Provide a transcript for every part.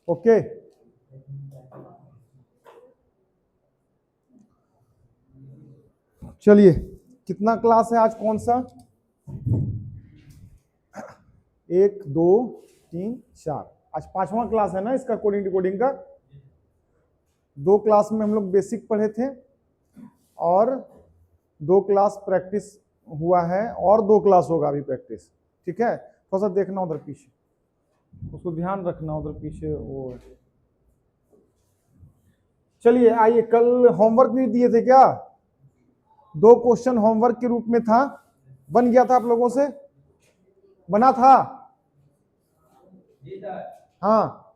Okay, चलिए कितना class है आज, कौन सा? 1 2 3 4, आज 5वां क्लास है ना इसका, कोडिंग डिकोडिंग का। 2 क्लास में हम लोग बेसिक पढ़े थे और 2 क्लास प्रैक्टिस हुआ है और 2 क्लास होगा अभी प्रैक्टिस। ठीक है, थोड़ा सा देखना उधर पीछे, उसको ध्यान रखना उधर पीछे वो। चलिए आइए, कल होमवर्क भी दिए थे क्या? 2 क्वेश्चन होमवर्क के रूप में था, बन गया था आप लोगों से? बना था? हाँ,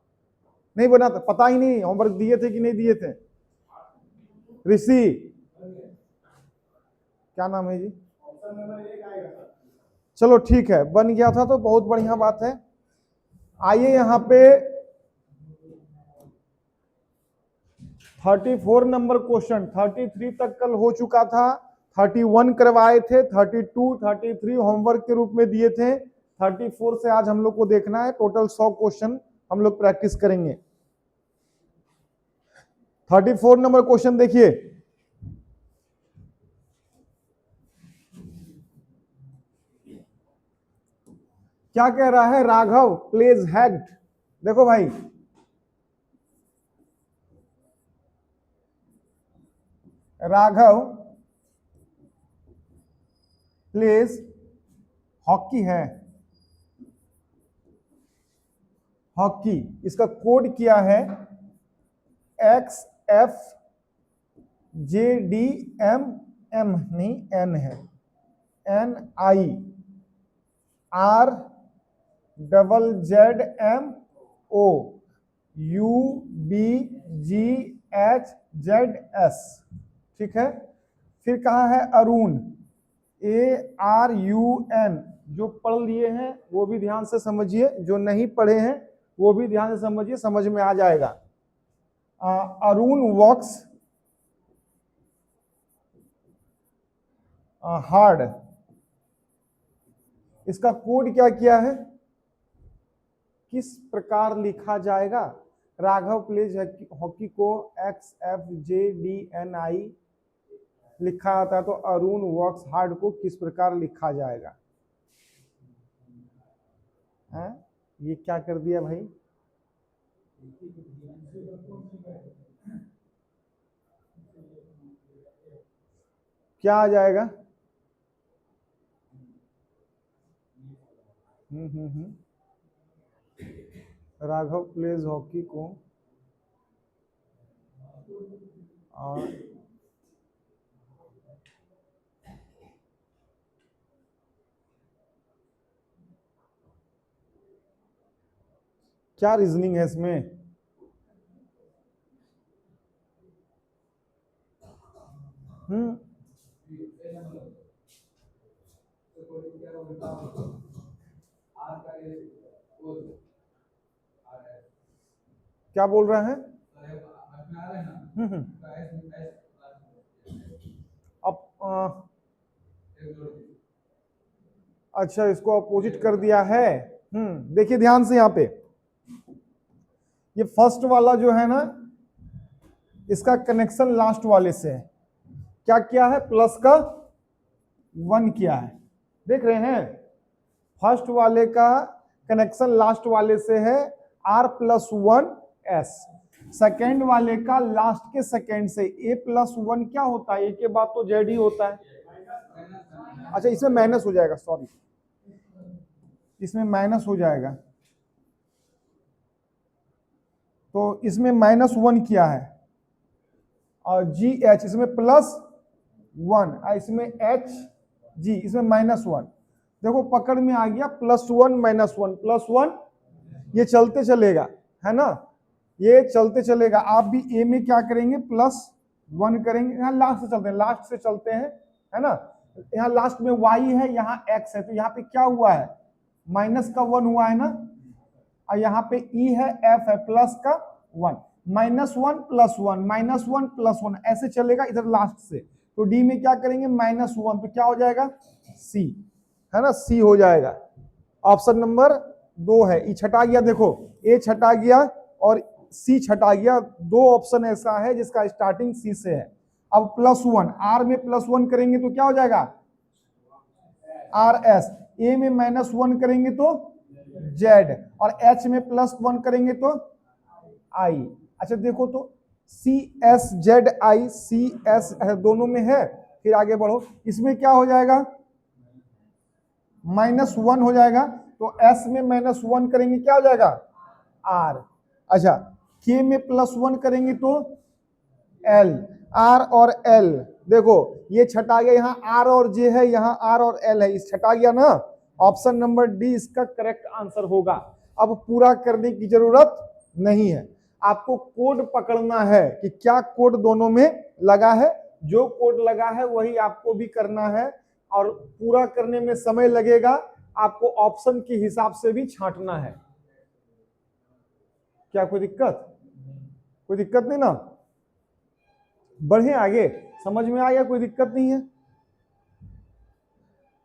नहीं बना था, पता ही नहीं होमवर्क दिए थे कि नहीं दिए थे। ऋषि, क्या नाम है जी? चलो ठीक है, बन गया था तो बहुत बढ़िया बात है। आइए यहाँ पे 34 नंबर क्वेश्चन, 33 तक कल हो चुका था, 31 करवाए थे, 32 33 होमवर्क के रूप में दिए थे, 34 से आज हम लोग को देखना है। टोटल 100 क्वेश्चन हम लोग प्रैक्टिस करेंगे। 34 नंबर क्वेश्चन देखिए, क्या कह रहा है? राघव प्लेज हैग्ड। देखो भाई, राघव प्लेज हॉकी है, हॉकी, इसका कोड क्या है? XFJDMM, नहीं N है, NIRZZMOUBGHZS। ठीक है, फिर कहा है अरुण, ARUN। जो पढ़ लिए हैं वो भी ध्यान से समझिए, जो नहीं पढ़े हैं वो भी ध्यान से समझिए, समझ में आ जाएगा। अरुण वॉक्स हार्ड, इसका कोड क्या किया है? किस प्रकार लिखा जाएगा? राघव प्लेज हॉकी को XFJDNI लिखा जाता है, तो अरुण वॉक्स हार्ड को किस प्रकार लिखा जाएगा? ये क्या कर दिया भाई? क्या आ जाएगा? राघव प्लेज हॉकी को और क्या रीजनिंग है इसमें? क्या बोल रहे हैं? अब अच्छा, इसको अपोजिट कर दिया है। देखिए ध्यान से, यहाँ पे ये फर्स्ट वाला जो है ना, इसका कनेक्शन लास्ट वाले से है। क्या किया है? प्लस का 1 किया है, देख रहे हैं? फर्स्ट वाले का कनेक्शन लास्ट वाले से है R+1S, सेकेंड वाले का लास्ट के सेकेंड से A+1 क्या होता है? A के बाद तो Z ही होता है। अच्छा, इसमें माइनस हो जाएगा, सॉरी, इसमें माइनस हो जाएगा, तो इसमें -1 किया है, और GH इसमें +1, इसमें HG इसमें -1। देखो पकड़ में आ गया, +1 -1 +1, ये चलते चलेगा, है ना? ये चलते चलेगा। आप भी A में क्या करेंगे? +1 करेंगे। यहाँ लास्ट से चलते हैं, लास्ट से चलते हैं, है ना? यहाँ लास्ट में Y है, यहाँ X है, तो यहाँ पे क्या हुआ है? -1 हुआ है ना, और यहाँ पे E है, F है, प्लस का 1, -1 +1 -1 +1 ऐसे चलेगा इधर लास्ट से। तो D में क्या करेंगे? -1, तो क्या हो जाएगा? C, है ना? C हो जाएगा। ऑप्शन नंबर 2 है, ई छटा गया। देखो ए छटा गया और सी छटा गया, दो ऑप्शन ऐसा है जिसका स्टार्टिंग सी से है। अब +1, आर में +1 करेंगे तो क्या हो जाएगा आर एस, ए में -1 करेंगे तो जेड, और एच में +1 करेंगे तो आई। अच्छा देखो तो C S Z I, C S दोनों में है, फिर आगे बढ़ो, इसमें क्या हो जाएगा -1 हो जाएगा, तो एस में -1 करेंगे क्या हो जाएगा आर। अच्छा के में +1 करेंगे तो एल, आर और एल, देखो ये छटा गया, यहाँ आर और जे है, यहाँ आर और एल है, इस छटा गया ना, ऑप्शन नंबर डी इसका करेक्ट आंसर होगा। अब पूरा करने की जरूरत नहीं है, आपको कोड पकड़ना है कि क्या कोड दोनों में लगा है, जो कोड लगा है वही आपको भी करना है, और पूरा करने में समय लगेगा, आपको ऑप्शन के हिसाब से भी छांटना है। क्या कोई दिक्कत, कोई दिक्कत नहीं ना, बढ़े आगे, समझ में आ गया, कोई दिक्कत नहीं है,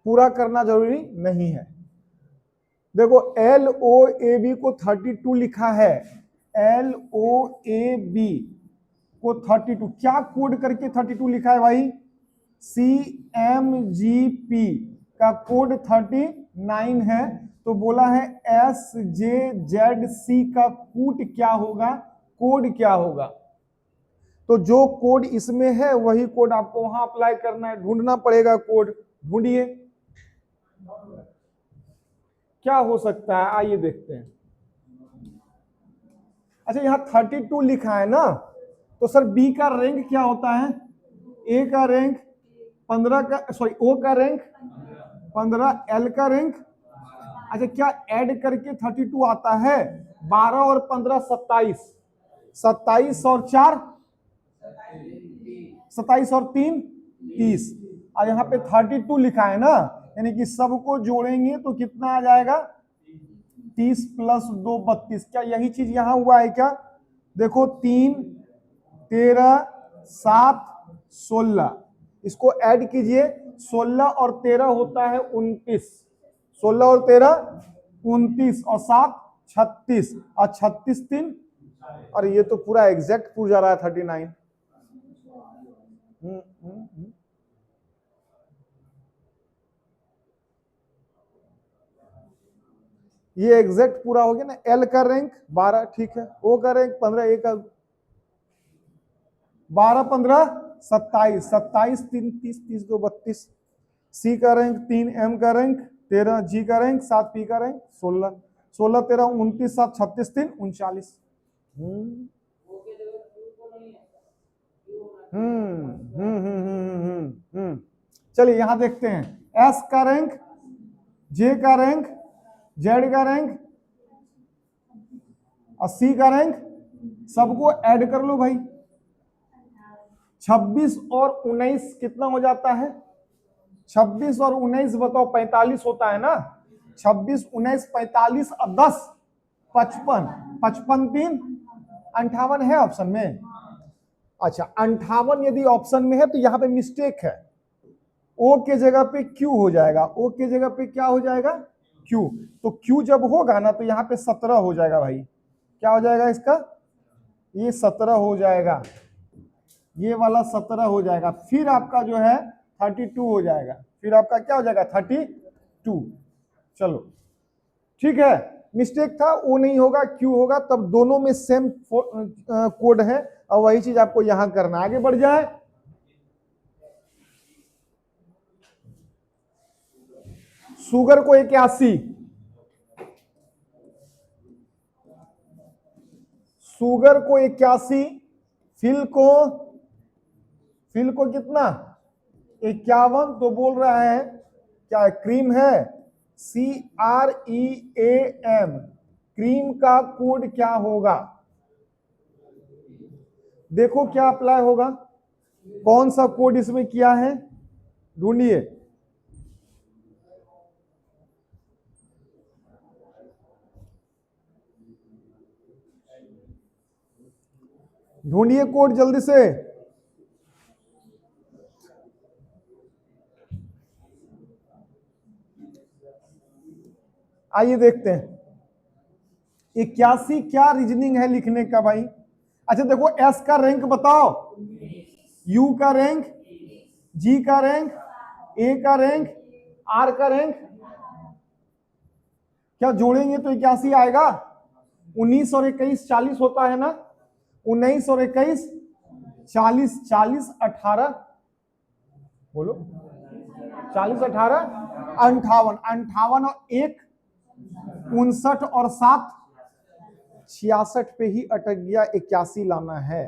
पूरा करना जरूरी नहीं है। देखो LOAB को 32 लिखा है, LOAB को 32 क्या कोड करके 32 लिखा है भाई, CMGP का कोड 39 है, तो बोला है SJZC का कूट क्या होगा, कोड क्या होगा, तो जो कोड इसमें है वही कोड आपको वहां अप्लाई करना है, ढूंढना पड़ेगा कोड, ढूंढिए क्या हो सकता है, आइए देखते हैं। अच्छा यहाँ 32 लिखा है ना, तो सर बी का रैंक क्या होता है, ए का रैंक 15 का, सॉरी ओ का रैंक 15, एल का रैंक, अच्छा क्या ऐड करके 32 आता है, 12 और 15 27, 27 और 4 27 और 3 30, और यहाँ पे 32 लिखा है ना, यानी कि सबको जोड़ेंगे तो कितना आ जाएगा 30 + 2 32, क्या यही चीज यहां हुआ है क्या, देखो 3 13 7 16, इसको ऐड कीजिए, 16 और 13 होता है 29, 16 और 13 29, और 7 36, और 36 3, और ये तो पूरा एग्जैक्ट पूछ जा रहा है 39। ये एग्जैक्ट पूरा हो गया ना, एल का रैंक 12 ठीक है, ओ का रैंक 15, ए का 12 15 27, 27 3 30 30 2 32, सी का रैंक 3, एम का रैंक 13, जी का रैंक 7, पी का रैंक 16, 16 13 29 7 36 3 39। चलिए यहां देखते हैं, एस का रैंक, जे का रैंक, जेड का रैंक और सी का रैंक, सबको ऐड कर लो भाई, 26 और 19 कितना हो जाता है, 26 और 19 बताओ 45 होता है ना, 26 19 45 और 10 55, 55 3 58 है ऑप्शन में। अच्छा 58 यदि ऑप्शन में है तो यहां पे मिस्टेक है, ओ के जगह पे क्यू हो जाएगा, ओ के जगह पे क्या हो जाएगा क्यू, तो क्यू जब होगा ना तो यहाँ पे 17 हो जाएगा भाई, क्या हो जाएगा इसका, ये 17 हो जाएगा, ये वाला 17 हो जाएगा, फिर आपका जो है 32 हो जाएगा, फिर आपका क्या हो जाएगा 32। चलो ठीक है, मिस्टेक था, वो नहीं होगा क्यू होगा, तब दोनों में सेम कोड है, और वही चीज आपको यहां करना, आगे बढ़ जाए। शुगर को 81, शुगर को 81, फिल को कितना 51, तो बोल रहा है क्या क्रीम है, CREAM, क्रीम का कोड क्या होगा, देखो क्या अप्लाई होगा, कौन सा कोड इसमें किया है, ढूंढिए, ढूंढिए कोड जल्दी से, आइए देखते हैं। 81 क्या रीजनिंग है लिखने का भाई? अच्छा देखो, एस का रैंक बताओ, यू का रैंक, जी का रैंक, ए का रैंक, आर का रैंक, क्या जोड़ेंगे तो 81 आएगा? 19 और 21 40 होता है ना? 19 और 21 40, 40 18, बोलो 40 18 58, 58 और 1 59 और 7 66 पे ही अटक गया, 81 लाना है।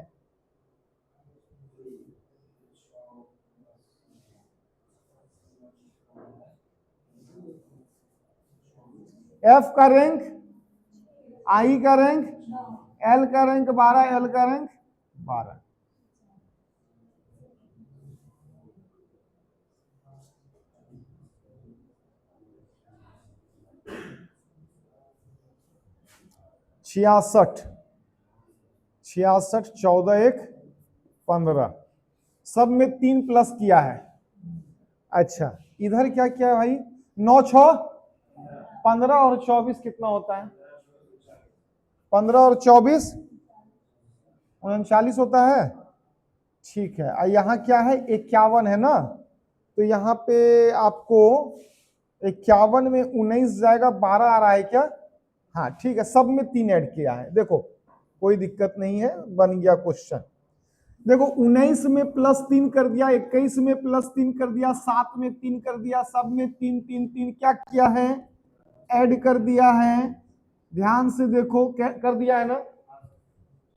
एफ का रैंक, आई का रैंक, एल का रैंक 12, एल का रैंक 12। छियासठ 14 1 15, सब में 3 प्लस किया है। अच्छा इधर क्या किया है भाई? 9 6 15 और 24 कितना होता है? 15 और 24 39 होता है। ठीक है, और यहाँ क्या है? 51 है ना, तो यहाँ पे आपको 51 में 19 जाएगा, 12 आ रहा है क्या? हाँ ठीक है, सब में 3 ऐड किया है। देखो कोई दिक्कत नहीं है, बन गया क्वेश्चन। देखो 19 में +3 कर दिया, 21 में +3 कर दिया, 7 में 3 कर दिया, सब में 3 3 3 क्या किया है? ऐड कर दिया है। ध्यान से देखो, क्या कर दिया है ना?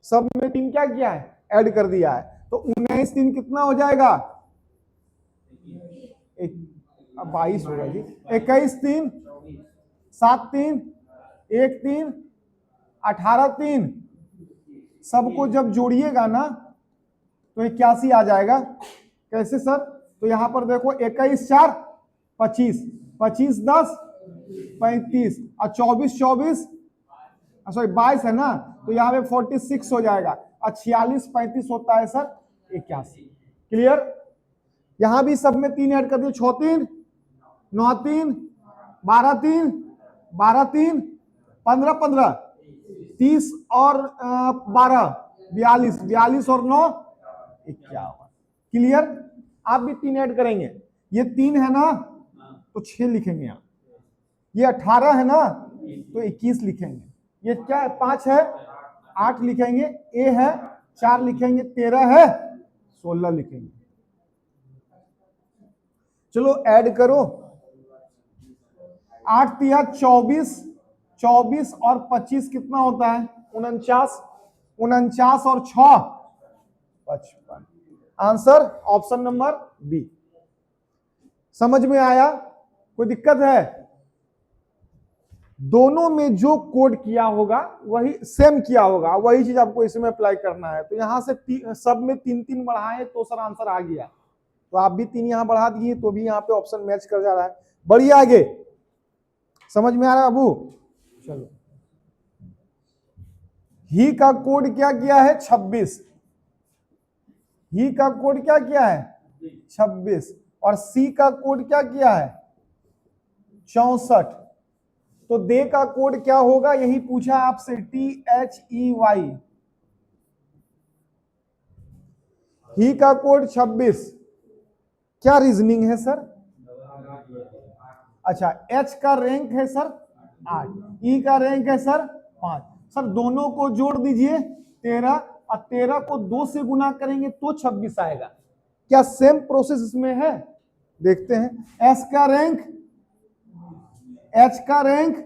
सब में 3 क्या किया है? ऐड कर दिया है। तो 19 3 कितना हो जाएगा? 22 होगा जी। 21 3 7 3 1 3 18 3, सबको जब जोड़िएगा ना तो 81 आ जाएगा। कैसे सर? तो यहां पर देखो 21 4 25, 25 10 35 और 24 24, सॉरी 22 है ना, तो यहाँ पे 46 हो जाएगा और 46 35 होता है सर 81। क्लियर? यहां भी सब में 3 ऐड कर दिए, 6 3 9 3 12 3 12 3 15 15 30 और 12 42, 42 और 9 51। क्लियर? आप भी 3 ऐड करेंगे, ये 3 है ना तो 6 लिखेंगे आप, ये 18 है ना तो 21 लिखेंगे, ये क्या है? 5 है 8 लिखेंगे, ए है 4 लिखेंगे, 13 है 16 लिखेंगे। चलो ऐड करो, 8 तिया 24, 24 और 25 कितना होता है? 49, 49 और 6 55। Answer option number B. समझ में आया? कोई दिक्कत है? दोनों में जो कोड किया होगा वही सेम किया होगा, वही चीज आपको इसमें अप्लाई करना है। तो यहां से सब में 3 3 बढ़ाए तो सर आंसर आ गया, तो आप भी 3 यहां बढ़ा दिए तो भी यहां पे ऑप्शन मैच कर जा रहा है। बढ़िया, आगे समझ में आ रहा है बाबू? चलो, ही का कोड क्या किया है? 26। ही का कोड क्या किया है? 26। और सी का कोड क्या किया है? 64। तो दे का कोड क्या होगा? यही पूछा आपसे, THEY। ही का कोड 26, क्या रीजनिंग है सर? अच्छा, एच का रैंक है सर 8, ई का रैंक है सर 5। सर दोनों को जोड़ दीजिए 13, और 13 को 2 से गुना करेंगे तो 26 आएगा। क्या सेम प्रोसेस इसमें है? देखते हैं। एस का रैंक, एच का रैंक,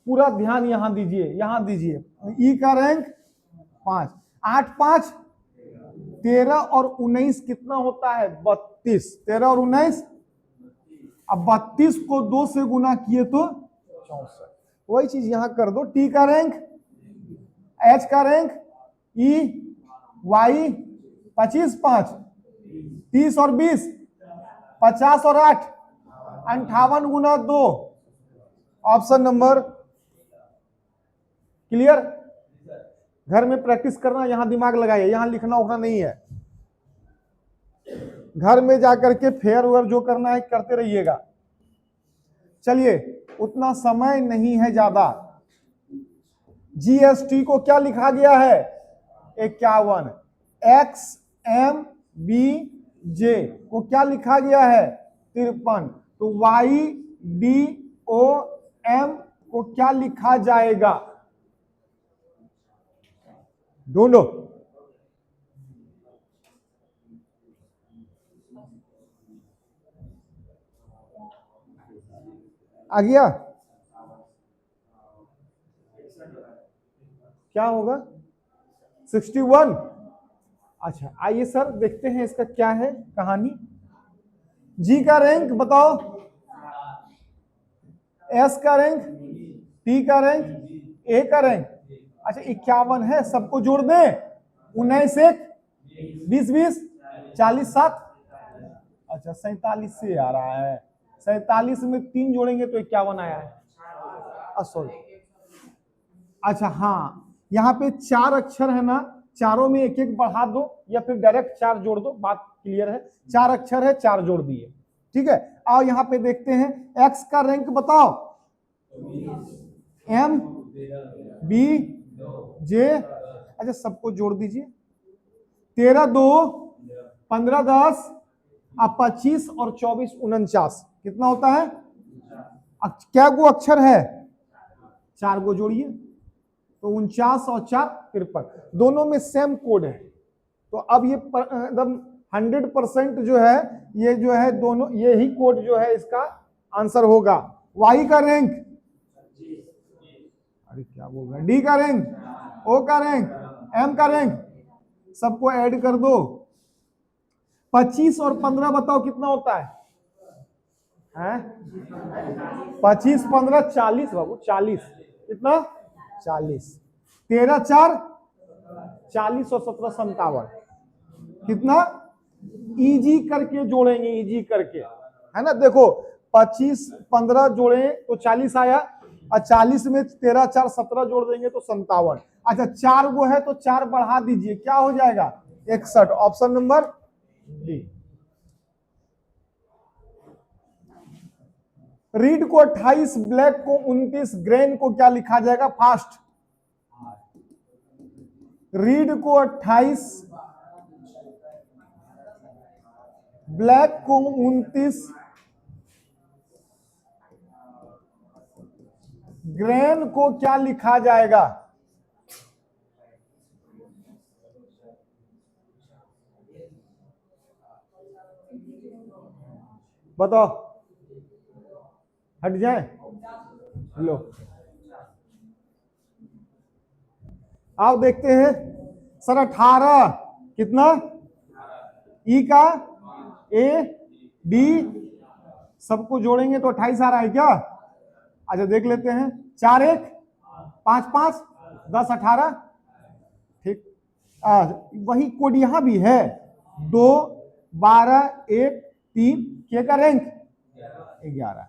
पूरा ध्यान यहां दीजिए, यहां दीजिए। ई का रैंक 5, 8 5 13 और 19 कितना होता है? 32। 13 और 19, अब 32 को 2 से गुना किए तो 64। वही चीज यहां कर दो। टी का रैंक, एच का रैंक, ई वाई 25 5 30 और 20 50 और 8 58 गुना 2, ऑप्शन नंबर। क्लियर? घर में प्रैक्टिस करना, यहां दिमाग लगाइए, यहां लिखना उखना नहीं है। घर में जाकर के फेयर वेयर जो करना है करते रहिएगा। चलिए, उतना समय नहीं है ज्यादा, GST को क्या लिखा गया है 51, XMBJ को क्या लिखा गया है 53, तो YDOM को क्या लिखा जाएगा ढूंढो। आ गया, क्या होगा 61। अच्छा आइए सर देखते हैं इसका क्या है कहानी। जी का रैंक बताओ, एस का रैंक, टी का रैंक, ए का रैंक। अच्छा 51 है, सबको जोड़ दें 19 1 20 20 40 7। अच्छा 47 से आ रहा है, 47 में 3 जोड़ेंगे तो 51 आया है। सॉरी, अच्छा हाँ यहाँ पे 4 अक्षर है ना, चारों में एक एक बढ़ा दो या फिर डायरेक्ट 4 जोड़ दो, बात क्लियर है। 4 अक्षर है, 4 जोड़ दिए, ठीक है। आओ यहाँ पे देखते हैं एक्स का रैंक बताओ, एम बी जे। अच्छा सबको जोड़ दीजिए, 13 2 15 10 अब 25 और 24 49 कितना होता है, क्या गो अक्षर है 4 गो जोड़िए, तो 49 और 4 53, दोनों में सेम कोड है। तो अब ये एकदम 100% जो है, ये जो है दोनों ये ही कोड जो है इसका आंसर होगा। वाई का रैंक, अरे क्या बोल रहा है, डी का रैंक, ओ का रैंक, एम का रैंक, सबको ऐड कर दो। 25 और 15 बताओ कितना होता है, 25 15 40 बाबू 40, कितना 40, 13 4 40 और 17 57, कितना इजी करके जोड़ेंगे, इजी करके है ना। देखो 25 15 जोड़े तो 40 आया, और 40 में 13 4 17 जोड़ देंगे तो 57। अच्छा 4 गो है तो 4 बढ़ा दीजिए, क्या हो जाएगा 61, ऑप्शन नंबर डी। रीड को 28, ब्लैक को 29, ग्रेन को क्या लिखा जाएगा, फास्ट। रीड को 28, ब्लैक को 29, ग्रेन को क्या लिखा जाएगा, बताओ, हट जाए लो। आओ देखते हैं सर 18 कितना, ई का ए डी सबको जोड़ेंगे तो 28 आ रहा है क्या। अच्छा देख लेते हैं, 4 1 5 5 10 18, ठीक। वही कोड यहां भी है, 2 12 1 3, के का रैंक 11।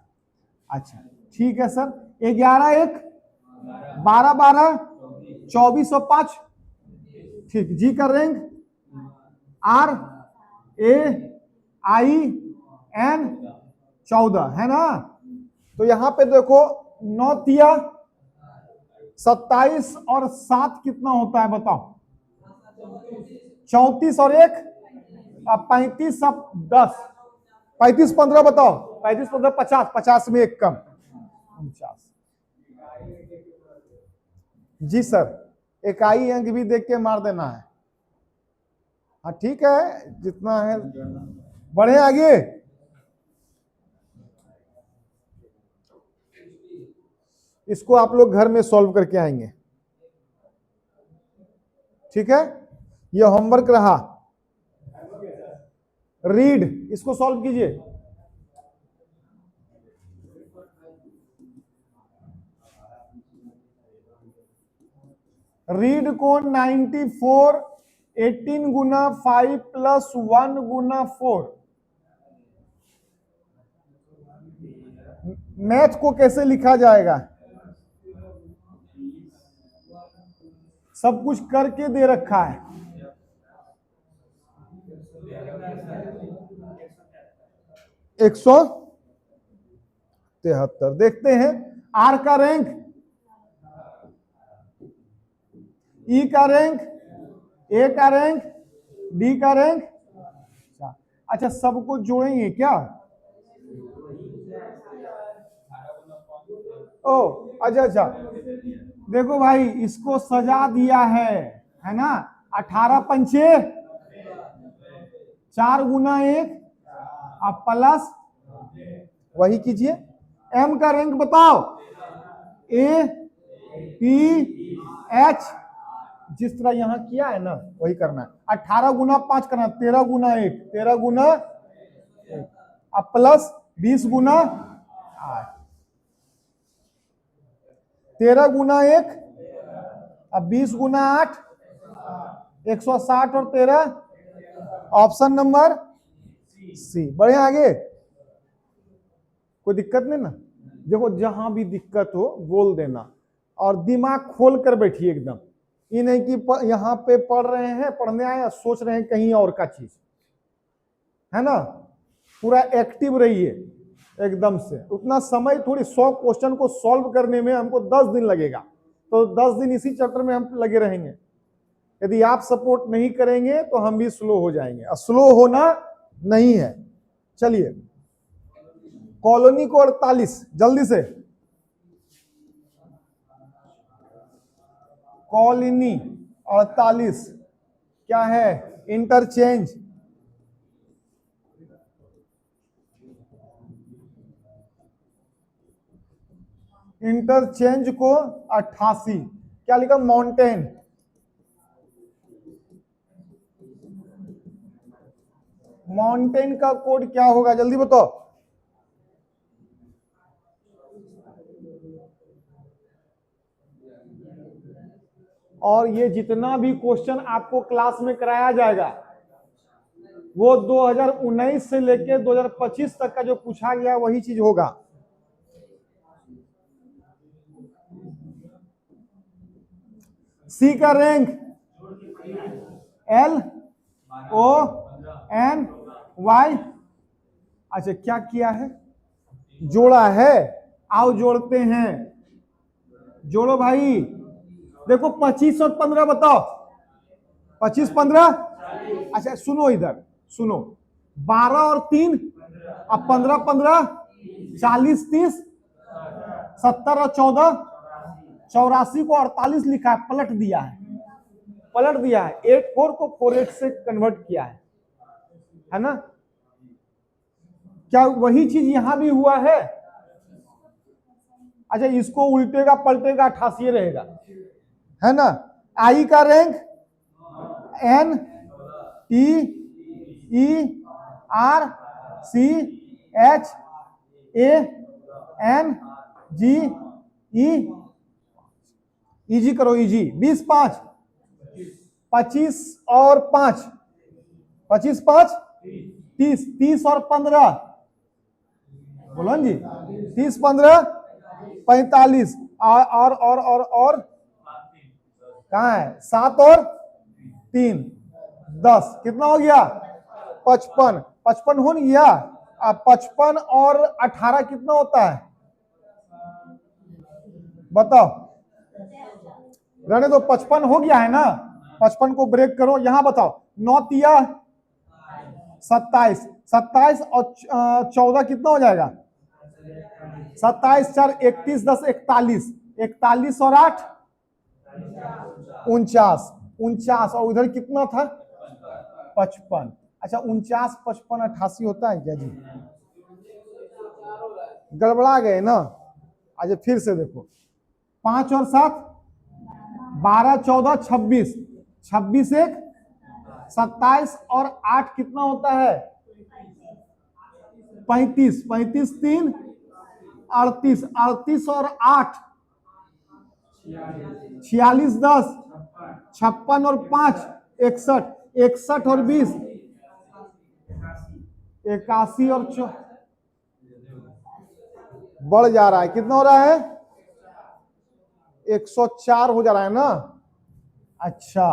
अच्छा ठीक है सर, 11 1 12 12 24 और 5, ठीक। जी का rank R A I N 14 है ना। तो यहां पे देखो 9 तिया 27 और 7 कितना होता है बताओ, 34 और 1 अब 35 अब 10, 35 15 बताओ, 35 15 50, 50 में 1 कम 49। जी सर, इकाई अंक भी देख के मार देना है। हाँ ठीक है, जितना है बढ़े आगे। इसको आप लोग घर में सॉल्व करके आएंगे, ठीक है। ये होमवर्क रहा, रीड इसको सॉल्व कीजिए। रीड को 94 18 गुना 5 प्लस 1 गुना 4, मैथ को कैसे लिखा जाएगा, सब कुछ करके दे रखा है। 173, देखते हैं आर का रैंक, ई का रैंक, ए का रैंक, डी का रैंक। अच्छा सबको जोड़ेंगे क्या? ओ अच्छा अच्छा, देखो भाई इसको सजा दिया है ना। 18 पंचे 4 गुना 1 अब प्लस वही कीजिए। एम का रैंक बताओ, ए पी एच, जिस तरह यहां किया है ना वही करना है। 18 गुना 5 करना, 13 गुना 1, 13 गुना अब प्लस 20 गुना 8, 13 गुना 1 अब 20 गुना 8, 160 और 13, ऑप्शन नंबर सी। बढ़े आगे, कोई दिक्कत नहीं ना? देखो जहां भी दिक्कत हो बोल देना और दिमाग खोल कर बैठिए एकदम। ये नहीं कि यहाँ पे पढ़ रहे हैं, पढ़ने आए सोच रहे हैं कहीं और का चीज, है ना। पूरा एक्टिव रहिए एकदम से। उतना समय थोड़ी 100 क्वेश्चन को सॉल्व करने में हमको 10 दिन लगेगा, तो 10 दिन इसी चैप्टर में हम लगे रहेंगे। यदि आप सपोर्ट नहीं करेंगे तो हम भी स्लो हो जाएंगे, और स्लो होना नहीं है। चलिए कॉलोनी को 48 जल्दी से। कॉलोनी 48 क्या है? इंटरचेंज। इंटरचेंज को 88 क्या लिखा? माउंटेन। माउंटेन का कोड क्या होगा जल्दी बताओ। और ये जितना भी क्वेश्चन आपको क्लास में कराया जाएगा वो 2019 से लेकर 2025 तक का जो पूछा गया वही चीज होगा। सी का rank L O N Y। अच्छा क्या किया है? जोड़ा है। आओ जोड़ते हैं, जोड़ो भाई। देखो 25 और 15 बताओ। 25 15, अच्छा सुनो इधर सुनो, 12 और 3 अब 15 15 40 30 70 और 14 84 को 48 लिखा है, पलट दिया है, पलट दिया है। 84 को 48 से कन्वर्ट किया है ना। क्या वही चीज यहां भी हुआ है? अच्छा इसको उल्टेगा पलटेगा 88 रहेगा, है ना। आई का rank N T E R C H A N G E, easy करो इजी। 20 5 25 और 5 25 5 30 30 और 15 बोलो जी 30 15 45 और कहाँ है? 7 और 3 10, कितना हो गया? 55 55 हो नहीं गया? अब 55 और 18 कितना होता है बताओ? रहने दो, 55 हो गया है ना। 55 को ब्रेक करो, यहां बताओ। 9 तिया 27, 27 और 14 कितना हो जाएगा? 27 4 31 10 41, 41 और 8 49, 49 और उधर कितना था? 55। अच्छा 49 55 88 होता है क्या जी? गड़बड़ा गए ना। अच्छा फिर से देखो, 5 और 7 12 14 26, 26 1 27 और 8 कितना होता है? 35, 35 3 38, 38 और 8 46 10 56 और 5 61, 61 और 20 81 और बढ़ जा रहा है, कितना हो रहा है? 104 हो जा रहा है ना। अच्छा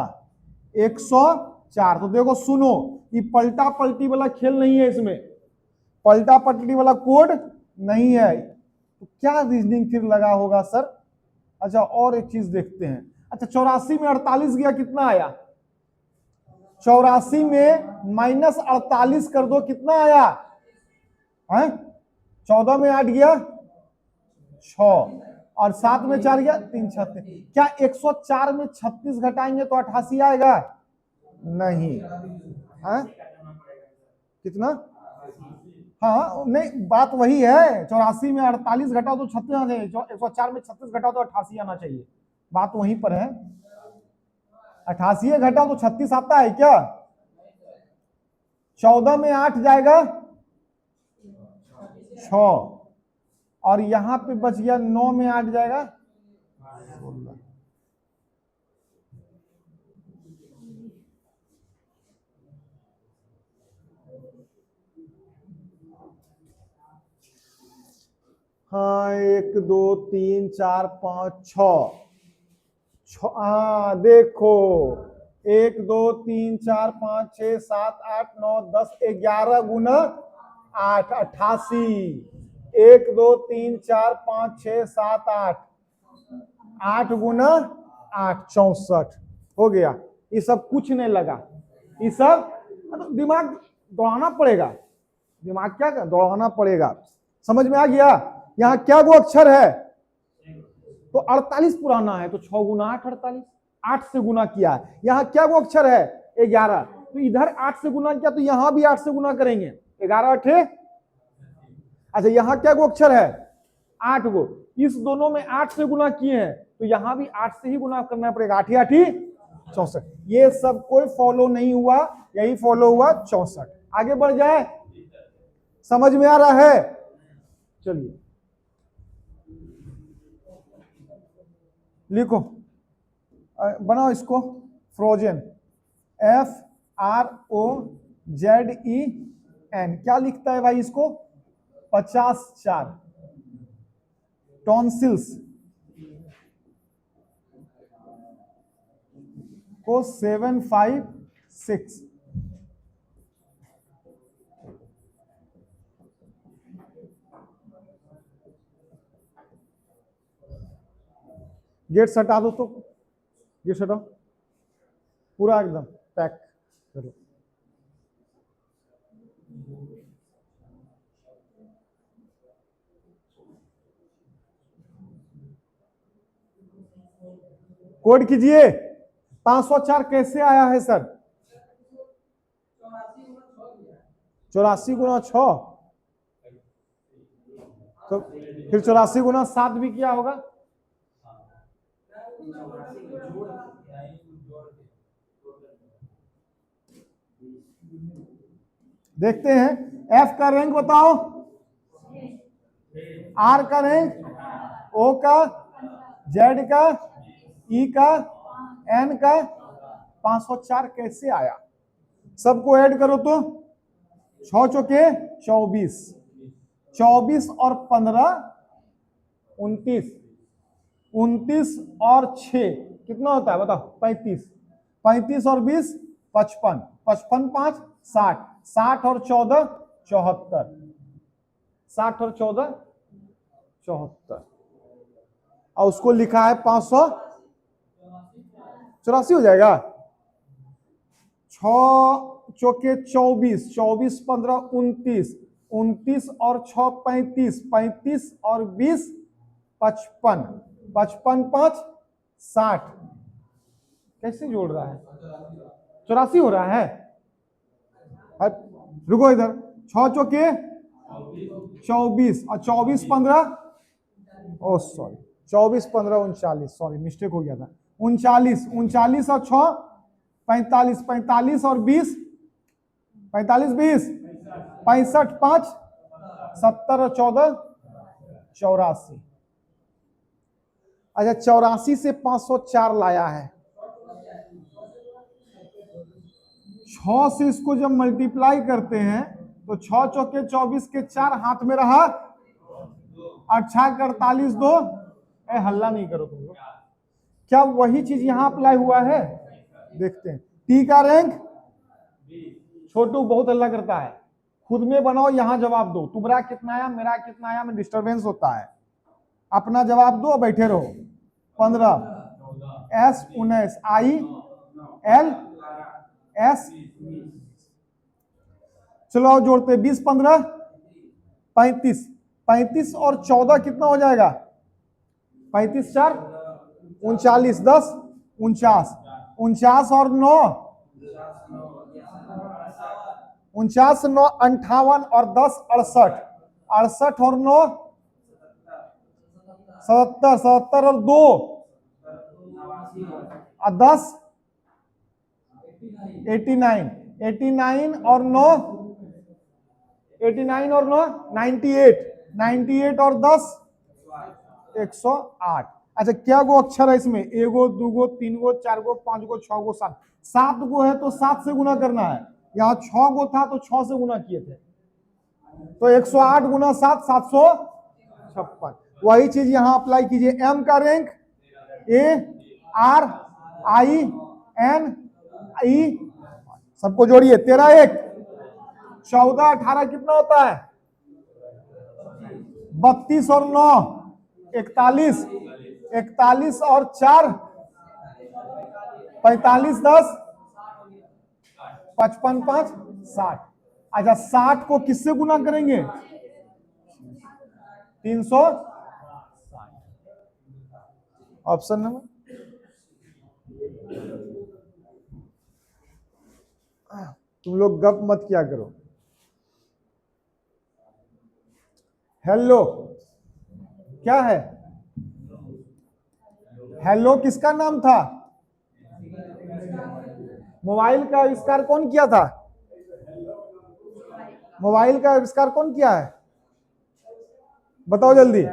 104। तो देखो सुनो, ये पलटा पलटी वाला खेल नहीं है, इसमें पलटा पलटी वाला कोड नहीं है। तो क्या रीजनिंग फिर लगा होगा सर? अच्छा और एक चीज देखते हैं, अच्छा 84 में 48 गया, कितना आया? 84 में माइनस 48 कर दो, कितना आया है? 14 में 8 गया 6 और 7 में 4 गया 3 36। क्या 104 में 36 घटाएंगे तो 88 आएगा? नहीं है? कितना? हाँ नहीं, बात वही है, 84 में 48 घटाओ तो 36 आना चाहिए, 104 में 36 घटाओ तो 88 आना चाहिए, बात वहीं पर है। 88 घटाओ तो 36 आता है क्या? 14 में 8 जाएगा 6 और यहां पे बच गया 9 में 8 जाएगा 16। हाँ 1 2 3 4 5 6, हाँ देखो 1 2 3 4 5 6 7 8 9 10 11 गुना 8 88। 1 2 3 4 5 6 7 8, 8 गुना 8 64 हो गया। ये सब कुछ नहीं लगा, ये सब मतलब दिमाग दौड़ाना पड़ेगा, दिमाग क्या दौड़ाना पड़ेगा। समझ में आ गया? यहाँ क्या वो अक्षर है? तो 48 पुराना है तो 6 गुना 8 48, 8 से गुना किया है। यहाँ क्या वो अक्षर है? 11, तो इधर 8 से गुना किया तो यहाँ भी 8 से गुना करेंगे, 11 8। अच्छा यहाँ क्या वो अक्षर है? 8 गो, इस दोनों में 8 से गुना किए हैं तो यहाँ भी 8 से ही गुना करना पड़ेगा, 8 8 64। ये सब कोई फॉलो नहीं हुआ, यही फॉलो हुआ 64। आगे बढ़ जाए, समझ में आ रहा है? चलिए लिखो, बनाओ इसको फ्रोजन, FROZEN, क्या लिखता है भाई इसको? 54। टॉन्सिल्स को 756। गेट हटा दो, तो गेट हटाओ, पूरा एकदम पैक करो। कोड कीजिए। 504 कैसे आया है सर? 84 गुना 6, तो फिर 84 गुना 7 भी किया होगा। देखते हैं, F का रैंक बताओ, R का रैंक, O का, Z का, E का, N का। 504 कैसे आया? सबको ऐड करो तो 6 चौके 24, 24 और 15 29, 29 और 6 कितना होता है बताओ? 35, 35 और 20 55, 55 5 60, 60 और 14 74, 60 और 14 74, और उसको लिखा है 584 हो जाएगा। 6 चौके 24, 24 15 29, 29 और 6 35, 35 और 20 55, 55 5 60। कैसे जोड़ रहा है? 84 हो रहा है। रुको इधर, 6 चौके 24 और 24 15, ओ सॉरी 24 15 39, सॉरी मिस्टेक हो गया था। 39, 39 और 6 45, 45 और 20 45 20 65 5 70 और 14 84। अच्छा 84 से 504 लाया है। 6 से इसको जब मल्टीप्लाई करते हैं तो 6 चौके 24 के 4 हाथ में रहा, 6 48 2। हल्ला नहीं करो तुम लोग। क्या वही चीज यहां अप्लाई हुआ है? देखते हैं। टी का रैंक, छोटू बहुत हल्ला करता है, खुद में बनाओ, यहां जवाब दो। तुम्हारा कितना आया, मेरा कितना आया, में डिस्टरबेंस होता है। अपना जवाब दो, बैठे रहो। 15, S19, IL S। चलो आओ जोड़ते हैं, 20 15 35, 35 और 14 कितना हो जाएगा? 35 4 39, 10 49, 49 और 9 49 9 58 और 10 68, 68 और 9 77, 77 और 2 और 10 89, 89 और 9 89 और 9 98, 98 और 10 108। अच्छा क्या गो अक्षर है इसमें? एगो, दूगो, तीन गो, चार गो, पांच गो, छह गो, सात, 7 गो है तो 7 से गुना करना है। यहाँ 6 गो था तो 6 से गुना किए थे, तो 108 गुना 7 756। वही चीज यहाँ अप्लाई कीजिए। एम का रैंक ARINE, सबको जोड़िए। 13 1 14 18 कितना होता है? 32 और 9 41, 41 और 4 45, 10 55 5 60। अच्छा 60 को किससे गुना करेंगे? 360। ऑप्शन नंबर, तुम लोग गप मत किया करो। हेलो क्या है? हेलो किसका नाम था? मोबाइल का आविष्कार कौन किया था? मोबाइल का आविष्कार कौन किया है? बताओ जल्दी।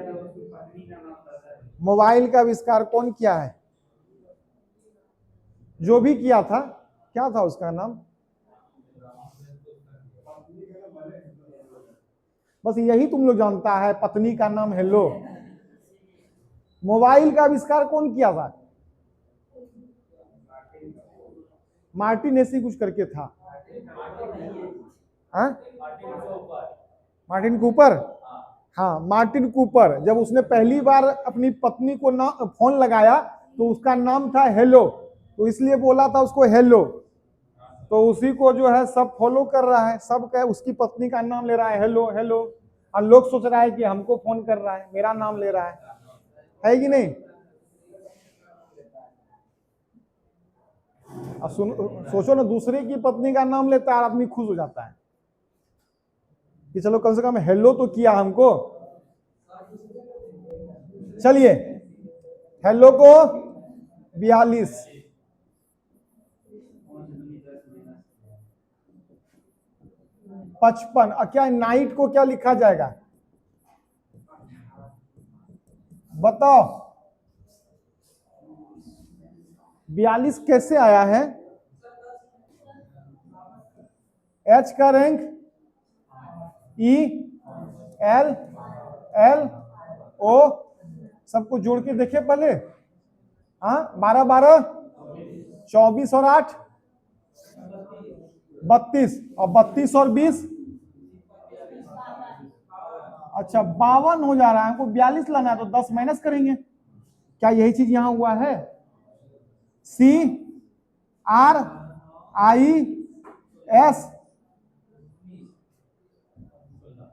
मोबाइल का आविष्कार कौन किया है? जो भी किया था, क्या था उसका नाम? बस यही तुम लोग जानता है, पत्नी का नाम हेलो। मोबाइल का आविष्कार कौन किया था? मार्टिन ऐसी कुछ करके था। हाँ? Martin Cooper. हाँ मार्टिन कूपर, जब उसने पहली बार अपनी पत्नी को ना फोन लगाया तो उसका नाम था हेलो, तो इसलिए बोला था उसको हेलो। तो उसी को जो है सब फॉलो कर रहा है, सब कह उसकी पत्नी का नाम ले रहा है हेलो हेलो, और लोग सोच रहा है कि हमको फोन कर रहा है, मेरा नाम ले रहा है कि नहीं? अब सोचो ना, दूसरे की पत्नी का नाम लेता है आदमी खुश हो जाता है कि चलो कम से कम हेलो तो किया हमको। चलिए हेलो को 42, 55, और क्या नाइट को क्या लिखा जाएगा? बताओ 42 कैसे आया है? एच का रैंक ELLO, सबको जोड़ के देखे पहले। हाँ 12 12 24 और 8 32, और 32 और 20, अच्छा 52 हो जा रहा है, हमको 42 लाना है तो 10 माइनस करेंगे। क्या यही चीज यहां हुआ है? CRIS,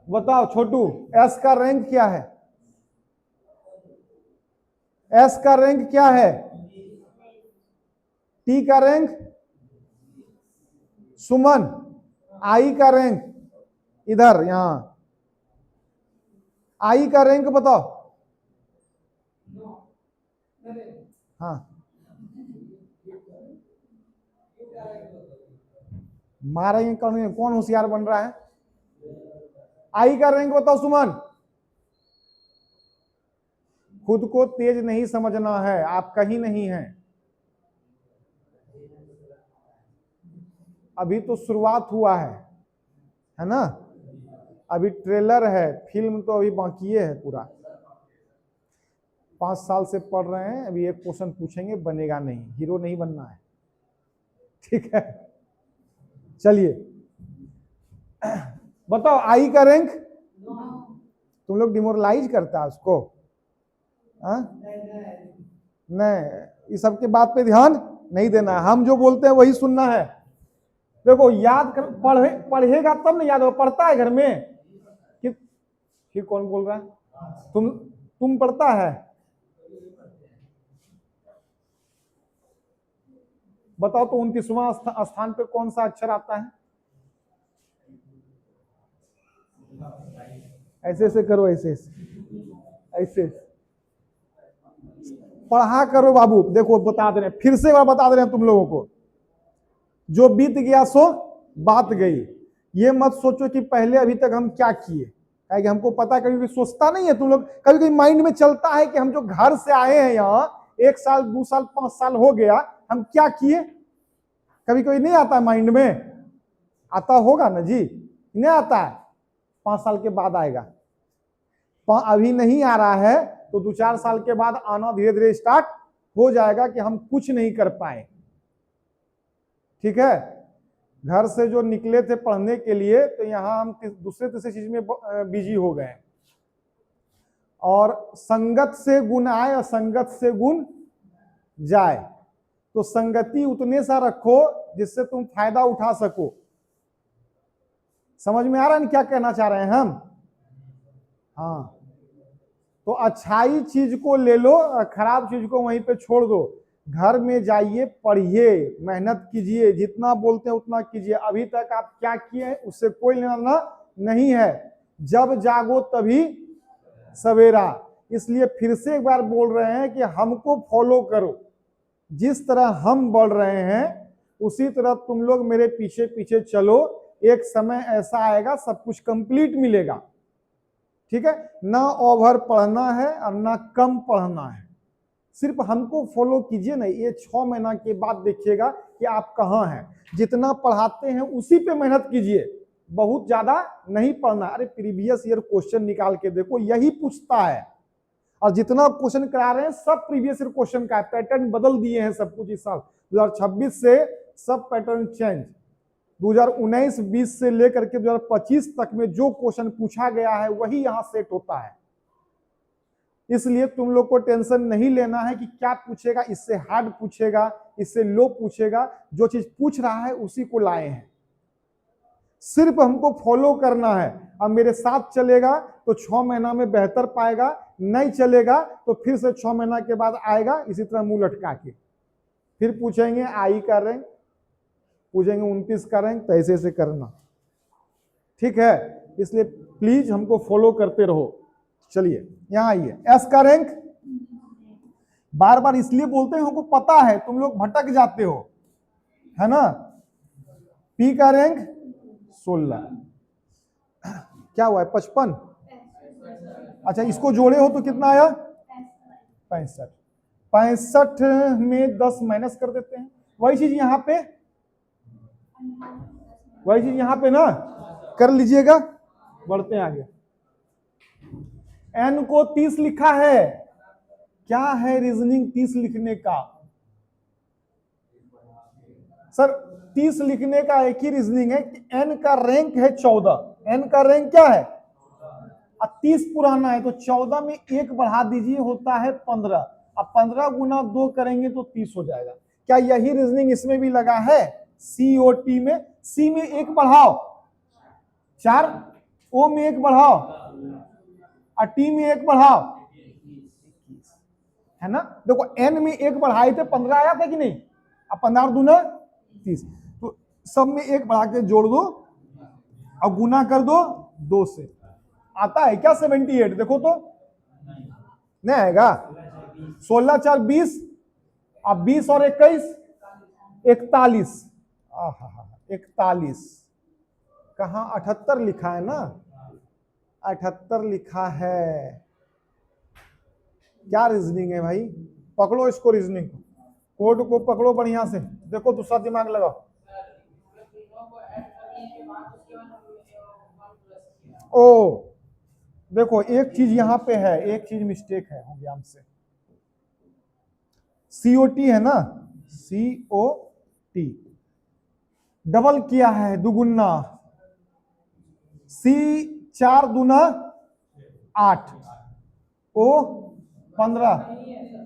बताओ छोटू, एस का रैंक क्या है? एस का रैंक क्या है? टी का रैंक सुमन, आई का रैंक इधर यहां, आई का रैंक बताओ। हाँ मारेंगे कौन होशियार बन रहा है? आई का रैंक बताओ सुमन। खुद को तेज नहीं समझना है, आप कहीं नहीं हैं, अभी तो शुरुआत हुआ है ना? अभी ट्रेलर है, फिल्म तो अभी बाकी है पूरा। 5 साल से पढ़ रहे हैं, अभी एक क्वेश्चन पूछेंगे बनेगा नहीं, हीरो नहीं बनना है, ठीक है? चलिए बताओ आई का रैंक। तुम लोग डिमोरलाइज करता है उसको? नहीं इस सब के बात पे ध्यान नहीं देना है, हम जो बोलते हैं वही सुनना है। देखो याद कर, पढ़ेगा तब ना याद होगा। पढ़ता है घर में कि कौन बोल रहा है? तुम पढ़ता है? बताओ तो 29वां स्थान पे कौन सा अक्षर आता है? ऐसे ऐसे करो, ऐसे ऐसे पढ़ा करो बाबू। देखो बता दे रहे हैं, फिर से एक बार बता दे रहे हैं तुम लोगों को, जो बीत गया सो बात गई। ये मत सोचो कि पहले अभी तक हम क्या किए, कि हमको पता, कभी भी सोचता नहीं है तुम लोग? कभी कभी माइंड में चलता है कि हम जो घर से आए हैं यहाँ 1 साल 2 साल 5 साल हो गया, हम क्या किए? कभी कभी नहीं आता माइंड में? आता होगा ना जी? नहीं आता है, 5 साल के बाद आएगा। अभी नहीं आ रहा है तो 2-4 साल के बाद आना धीरे धीरे स्टार्ट हो जाएगा कि हम कुछ नहीं कर पाए। ठीक है, घर से जो निकले थे पढ़ने के लिए, तो यहाँ हम दूसरे तीसरे चीज में बिजी हो गए। और संगत से गुण आए और संगत से गुण जाए, तो संगति उतने सा रखो जिससे तुम फायदा उठा सको। समझ में आ रहा है क्या कहना चाह रहे हैं हम? हाँ, तो अच्छाई चीज को ले लो, खराब चीज को वहीं पे छोड़ दो। घर में जाइए, पढ़िए, मेहनत कीजिए, जितना बोलते हैं उतना कीजिए। अभी तक आप क्या किए उससे कोई लेना नहीं है। जब जागो तभी सवेरा। इसलिए फिर से एक बार बोल रहे हैं कि हमको फॉलो करो। जिस तरह हम बढ़ रहे हैं उसी तरह तुम लोग मेरे पीछे पीछे चलो। एक समय ऐसा आएगा सब कुछ कंप्लीट मिलेगा। ठीक है, ना ओवर पढ़ना है और ना कम पढ़ना है, सिर्फ हमको फॉलो कीजिए ना। ये 6 महीना के बाद देखिएगा कि आप कहाँ हैं। जितना पढ़ाते हैं उसी पे मेहनत कीजिए, बहुत ज्यादा नहीं पढ़ना। अरे प्रीवियस ईयर क्वेश्चन निकाल के देखो, यही पूछता है। और जितना क्वेश्चन करा रहे हैं सब प्रीवियस ईयर क्वेश्चन का है। पैटर्न बदल दिए हैं सब कुछ इस साल 2026 से, सब पैटर्न चेंज। 2019-20 से लेकर के 2025 तक में जो क्वेश्चन पूछा गया है वही यहां सेट होता है। इसलिए तुम लोग को टेंशन नहीं लेना है कि क्या पूछेगा, इससे हार्ड पूछेगा, इससे लो पूछेगा। जो चीज पूछ रहा है उसी को लाए हैं, सिर्फ हमको फॉलो करना है। अब मेरे साथ चलेगा तो 6 महीना में बेहतर पाएगा, नहीं चलेगा तो फिर से 6 महीना के बाद आएगा इसी तरह मुंह लटका के। फिर पूछेंगे आई का रैंक, पूछेंगे 29 का रैंक, तो ऐसे ऐसे करना। ठीक है, इसलिए प्लीज हमको फॉलो करते रहो। चलिए यहां आइए, एस का रैंक बार बार इसलिए बोलते हैं, हमको पता है तुम लोग भटक जाते हो, है ना। पी का रैंक 16, क्या हुआ है 55? अच्छा, इसको जोड़े हो तो कितना आया? 65। 65 में 10 माइनस कर देते हैं। वही चीज यहां पे, वही चीज यहां पे ना कर लीजिएगा। बढ़ते हैं आगे। एन को 30 लिखा है। क्या है रीजनिंग 30 लिखने का? सर 30 लिखने का एक ही रीजनिंग है कि एन का रैंक है 14। एन का रैंक क्या है? 30 पुराना है तो 14 में 1 बढ़ा दीजिए, होता है 15। अब 15 गुना 2 करेंगे तो 30 हो जाएगा। क्या यही रीजनिंग इसमें भी लगा है? सी ओ टी में, सी में 1 बढ़ाओ 4, ओ में 1 बढ़ाओ और टी में 1 बढ़ाओ, है ना। देखो एन में 1 बढ़ाए थे 15 आया था कि नहीं? अब 15 दूना 30, तो सब में 1 बढ़ा के जोड़ दो और गुना कर दो 2 से। आता है क्या 78? देखो तो नहीं आएगा। 16 4 20, अब 20 और 21 41। 41 कहाँ? 78 लिखा है ना, 78 लिखा है। क्या रीजनिंग है भाई? पकड़ो इसको, रीजनिंग को, कोड को पकड़ो बढ़िया से। देखो दूसरा दिमाग लगाओ। ओ देखो एक चीज यहां पे है, एक चीज मिस्टेक है, हो गया हमसे। सीओटी है ना, सीओटी डबल किया है, दुगुना। सी 4 दूना 8, ओ 15,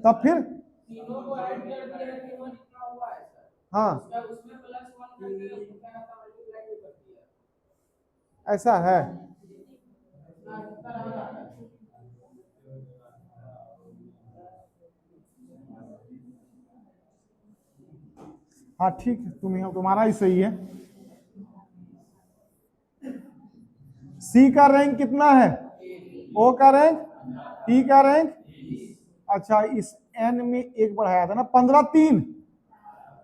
तब फिर तीनों को ऐड कर दिया है, तीनों जितना हुआ है सर, हाँ उसमें प्लस 1 करके उसको क्या होता है, मल्टीप्लाई कर दिया। ऐसा है। हाँ, कितना रह रहा है? हाँ ठीक है, तुम्हारा ही सही है। सी का रैंक कितना है, ओ का रैंक, टी का रैंक। अच्छा इस एन में एक बढ़ाया था ना, 15 3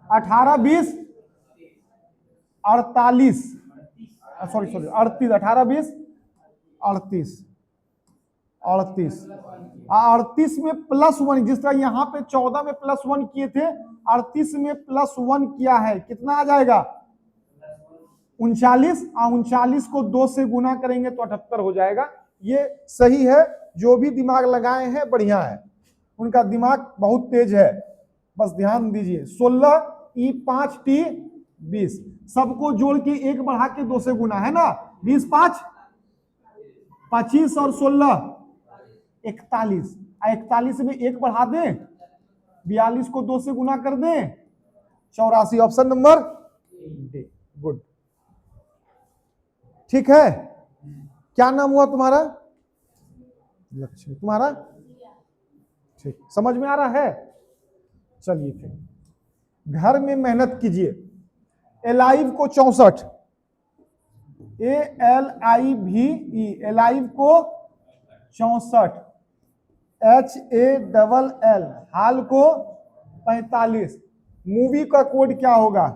18 20 48, सॉरी 38, 18 20 38, 38, 38 में +1, जिस तरह यहाँ पे 14 में +1 किए थे, 38 में +1 किया है, कितना आ जाएगा 39। 39 को 2 से गुना करेंगे तो 78 हो जाएगा। ये सही है, जो भी दिमाग लगाए हैं बढ़िया है, उनका दिमाग बहुत तेज है, बस ध्यान दीजिए। 16 ई 5 टी 20, सबको जोड़ के 1 बढ़ा के 2 से गुना है ना, 20 5 25 और 16 41, 41 में 1 बढ़ा दें, 42 को 2 से गुना कर दें, 84, ऑप्शन नंबर डी। गुड, ठीक है। क्या नाम हुआ तुम्हारा, लक्ष्मी, तुम्हारा, ठीक, समझ में आ रहा है। चलिए फिर घर में मेहनत कीजिए। एलाइव को 64, ALIVE, एलाइव को 64, HALL, हाल को 45। मूवी का कोड क्या होगा,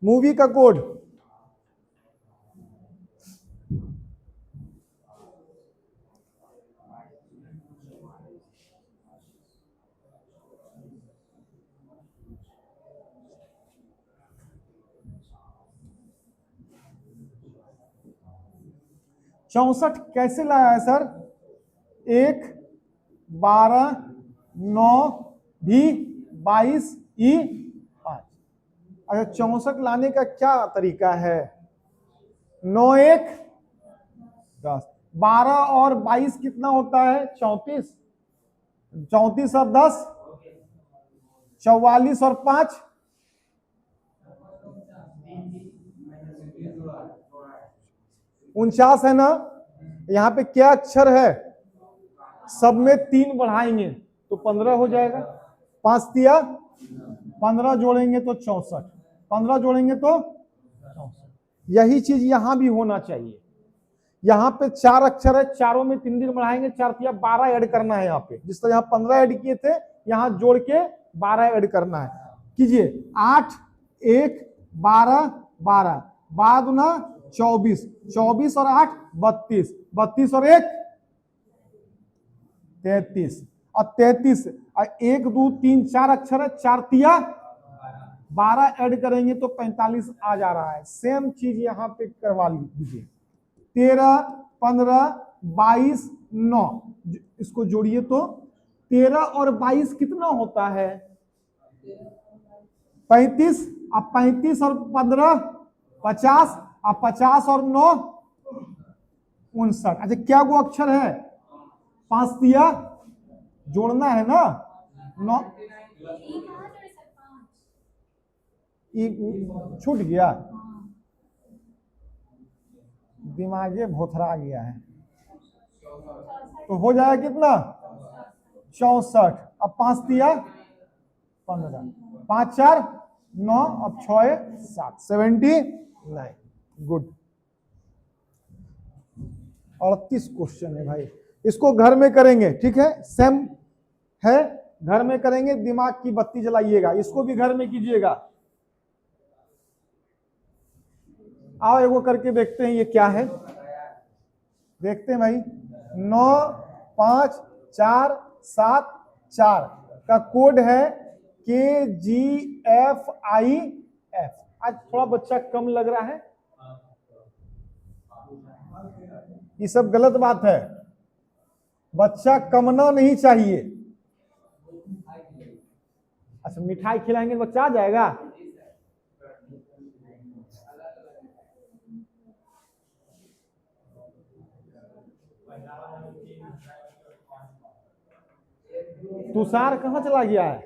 मूवी का कोड, चौसठ कैसे लाया है सर, 1 12 9 भी 22 ई 5। अच्छा 64 लाने का क्या तरीका है, 9 1 10, 12 और 22 कितना होता है 34, 34 और 10 44 और 5 49 है ना। यहाँ पे क्या अक्षर है, सब में 3 बढ़ाएंगे तो 15 हो जाएगा, 5 दिया 15 जोड़ेंगे तो 64, 15 जोड़ेंगे तो 64। यही चीज यहां भी होना चाहिए। यहाँ पे 4 अक्षर है, चारों में 3 दिन बढ़ाएंगे, 4 तिया 12 ऐड करना है। यहाँ पे जिस तरह यहाँ 15 ऐड किए थे, यहाँ जोड़ के 12 ऐड करना है। कीजिए 8 1 12 12, बाद ना 24, 24 और 8 32, 32 और 1 33, और 33 1 2 3 4 अक्षर है, 4 तिया 12 ऐड करेंगे तो 45 आ जा रहा है। सेम चीज यहाँ पे करवा लीजिए, 13 15 22 9, इसको जोड़िए तो 13 और 22 कितना होता है 35, अब 35 और 15 50, अब 50 और 9 59। अच्छा क्या वो अक्षर है, 5 दिया जोड़ना है ना, 9 छूट गया, दिमागे भोथरा गया है। तो हो जाएगा कितना 64, अब 5 दिया 15, 5 4 9, अब 6 7, 79। गुड, 38 क्वेश्चन है भाई, इसको घर में करेंगे, ठीक है, सेम है, घर में करेंगे, दिमाग की बत्ती जलाइएगा, इसको भी घर में कीजिएगा। आओ एगो करके देखते हैं ये क्या है, देखते हैं भाई। 9 5 4 7 4 का कोड है KGFIF। आज थोड़ा बच्चा कम लग रहा है, ये सब गलत बात है, बच्चा कमना नहीं चाहिए। अच्छा मिठाई खिलाएंगे तो बच्चा आ जाएगा, तुषार कहाँ चला गया है?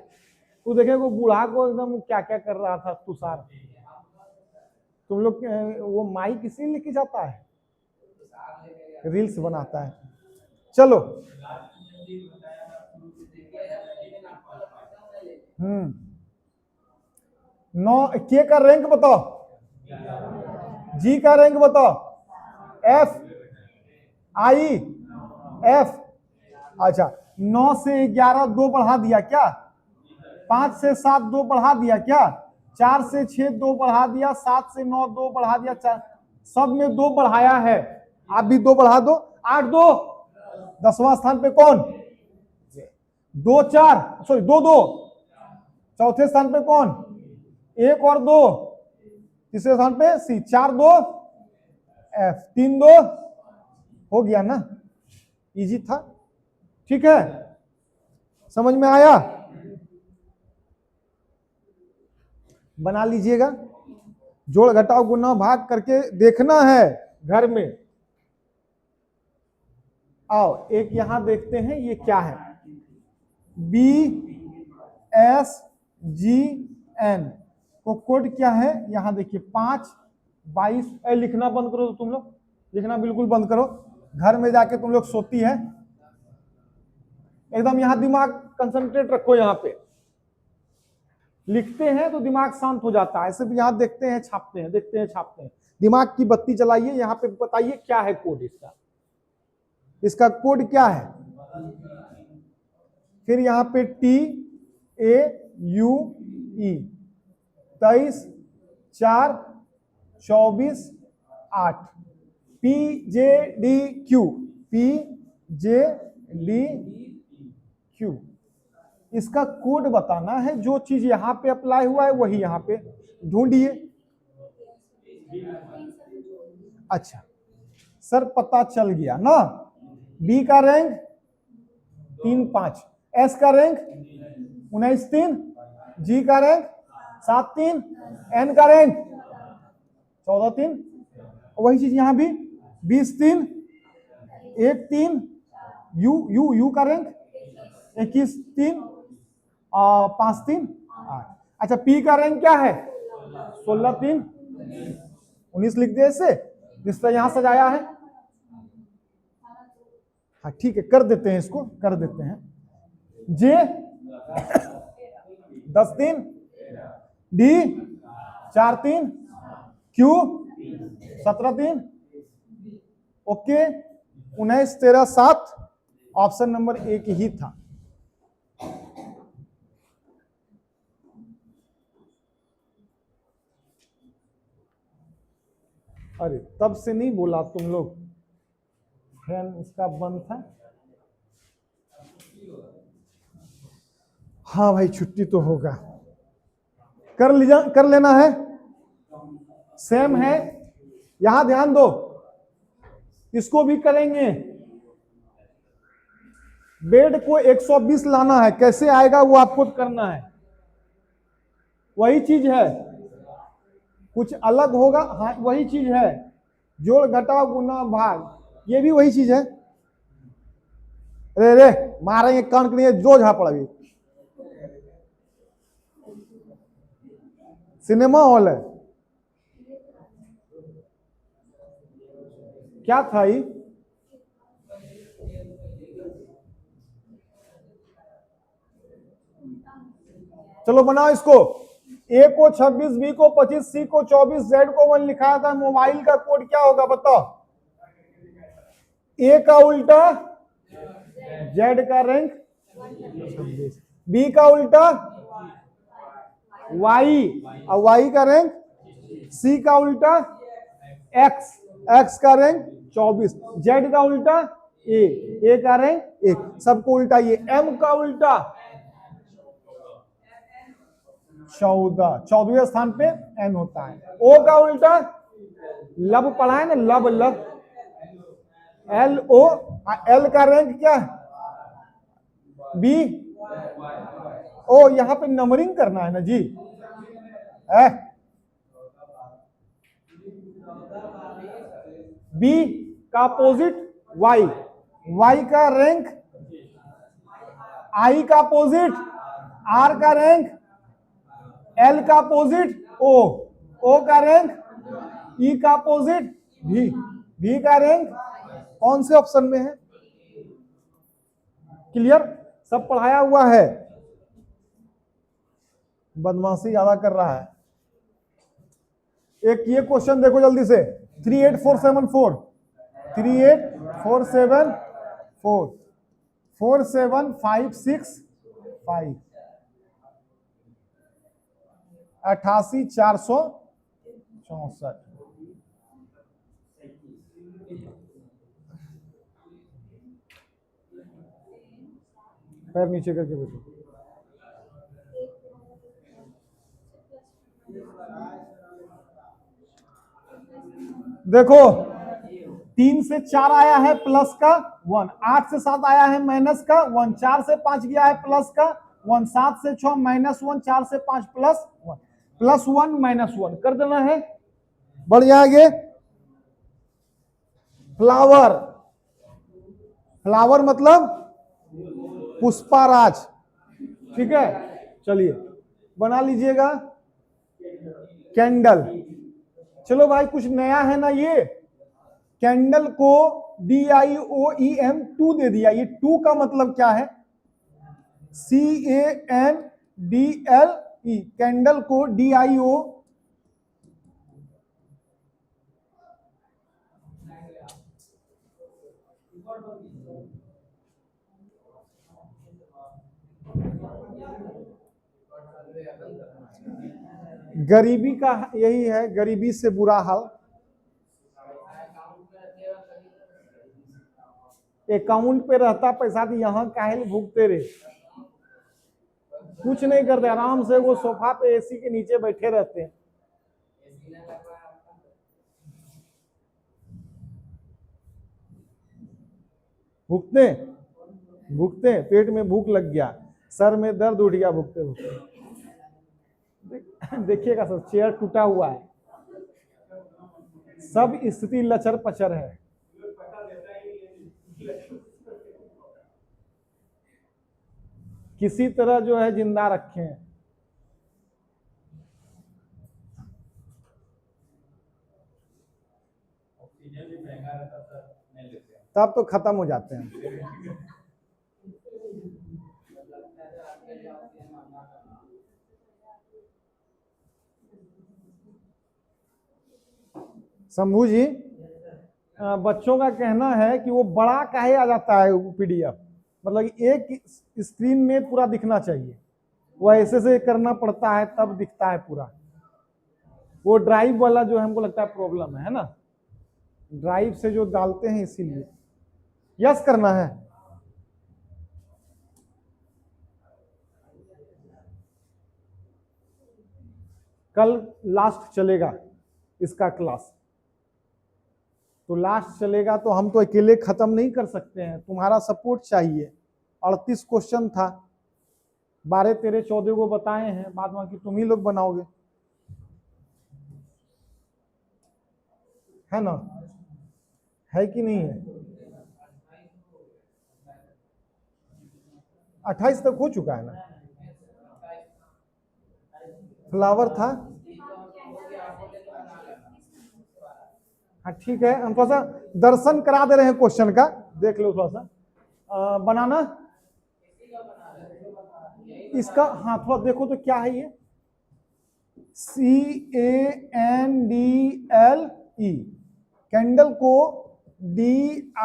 तू देखे वो बूढ़ा को एकदम क्या क्या कर रहा था तुषार। तुम लोग वो माइक इसीलिए लेके जाता है, रील्स बनाता है। चलो नौ के का रैंक बताओ, जी का रैंक बताओ, एफ आई एफ। अच्छा 9 से 11 2 बढ़ा दिया क्या, 5 से 7 2 बढ़ा दिया क्या, 4 से 6 2 बढ़ा दिया, 7 से 9 2 बढ़ा दिया, 4 सब में 2 बढ़ाया है। आप भी 2 बढ़ा दो, 8 2। 10वां स्थान पे कौन, 2 4 सॉरी 2 2। चौथे स्थान पे कौन, 1 और 2। तीसरे स्थान पे सी, 4 2 एफ, 3 2 हो गया ना, इजी था। ठीक है, समझ में आया? बना लीजिएगा, जोड़ घटाव गुना भाग करके देखना है घर में। आओ एक यहां देखते हैं ये क्या है, बी एस जी एन को कोड क्या है, यहां देखिए 5 22। लिखना बंद करो तो तुम लोग, लिखना बिल्कुल बंद करो, घर में जाके तुम लोग सोती है। एकदम यहां दिमाग कंसंट्रेट रखो, यहां पे लिखते हैं तो दिमाग शांत हो जाता है। ऐसे भी यहां देखते हैं छापते हैं, देखते हैं छापते हैं, दिमाग की बत्ती जलाइए। यहां पे बताइए क्या है कोड इसका, इसका कोड क्या है। फिर यहां पे T A you E 23 4 24 8 P J D Q, P J D Q. इसका कोड बताना है, जो चीज यहां पे अप्लाई हुआ है वही यहां पे ढूंढिए। अच्छा सर पता चल गया ना, बी का रैंक 3 5, एस का रैंक 19 3, जी का रैंक 7 3, एन का रैंक 14 3। वही चीज यहां भी 20 3 1 3, यू यू यू का रैंक 21 3 5 3 8। अच्छा पी का रैंक क्या है, 16 3 19 लिख दिया इससे, जिस तरह यहां सजाया है। हाँ ठीक है, कर देते हैं इसको, कर देते हैं। जे 10 3, D 4 3, Q 17 3, okay 19 13 7। Option number 1 ही था। अरे तब से नहीं बोला तुम लोग, फैन इसका बंद था। हाँ भाई छुट्टी तो होगा, कर लेना है, सेम है। यहां ध्यान दो, इसको भी करेंगे। बेड को 120 लाना है, कैसे आएगा वो आपको करना है। वही चीज है, कुछ अलग होगा। हाँ वही चीज है, जोड़ घटाव गुना भाग, ये भी वही चीज है। रे रे मारेंगे कान के लिए, जो झापड़ अभी सिनेमा हॉल है क्या था ही। चलो बनाओ इसको, ए को 26, बी को 25, सी को 24, जेड को 1 लिखा था। मोबाइल का कोड क्या होगा बताओ, ए का उल्टा जेड का रैंक 26, बी का उल्टा वाई और वाई का रैंक, सी का उल्टा एक्स, एक्स का रैंक 24, जेड का उल्टा ए का रैंक 1, सबको उल्टा। ये एम का उल्टा 14, 14वें स्थान पे एन होता है। ओ का उल्टा लब पढ़ा है ना, लब लब एल ओ, एल का रैंक क्या बी ओ। यहां पे नंबरिंग करना है ना जी, बी का अपोजिट वाई, वाई का रैंक आई का अपोजिट आर का रैंक, एल का अपोजिट ओ, ओ का रैंक ई का अपोजिट भी, भी का रैंक कौन से ऑप्शन में है? क्लियर? सब पढ़ाया हुआ है, बदमाशी ज्यादा कर रहा है। एक ये क्वेश्चन देखो जल्दी से, 38474 38474 47565 88464। पैर नीचे करके बैठो। देखो 3 से 4 आया है प्लस का 1, 8 से 7 आया है माइनस का 1, 4 से 5 गया है प्लस का 1, 7 से 6 माइनस 1, 4 से 5 प्लस 1, प्लस 1 माइनस 1 कर देना है। बढ़िया आगे फ्लावर, फ्लावर मतलब पुष्पाराज, ठीक है। चलिए बना लीजिएगा कैंडल। चलो भाई कुछ नया है ना, ये कैंडल को DIOEM 2 दे दिया। ये 2 का मतलब क्या है? CANDLE, कैंडल को DIO गरीबी का यही है, गरीबी से बुरा हाल। अकाउंट पे रहता पैसा तो यहाँ काहे भुगते रहे, कुछ नहीं करते, आराम से वो सोफा पे AC के नीचे बैठे रहते हैं। भुगते भुगते पेट में भूख लग गया, सर में दर्द उठ गया भुगते भुगते। देखिएगा सर, चेयर टूटा हुआ है, सब स्थिति लचर पचर है। किसी तरह जो है जिंदा रखे हैं। तब तो खत्म हो जाते हैं। शंभू जी, बच्चों का कहना है कि वो बड़ा काहे आ जाता है PDF, मतलब एक स्क्रीन में पूरा दिखना चाहिए, वो ऐसे से करना पड़ता है तब दिखता है पूरा। वो ड्राइव वाला जो हमको लगता है प्रॉब्लम है ना, ड्राइव से जो डालते हैं इसीलिए। यस करना है। कल लास्ट चलेगा इसका क्लास, तो लास्ट चलेगा तो हम तो अकेले खत्म नहीं कर सकते हैं, तुम्हारा सपोर्ट चाहिए। 38 क्वेश्चन था, 12, 13, 14 को बताए हैं, बाद बाकी तुम ही लोग बनाओगे, है ना? है कि नहीं है? 28 तक हो चुका है ना? फ्लावर था, हाँ ठीक है, हम थोड़ा सा दर्शन करा दे रहे हैं क्वेश्चन का, देख लो थोड़ा सा बनाना इसका। हाँ थोड़ा देखो तो क्या है ये, CANDLE, कैंडल को DIOEM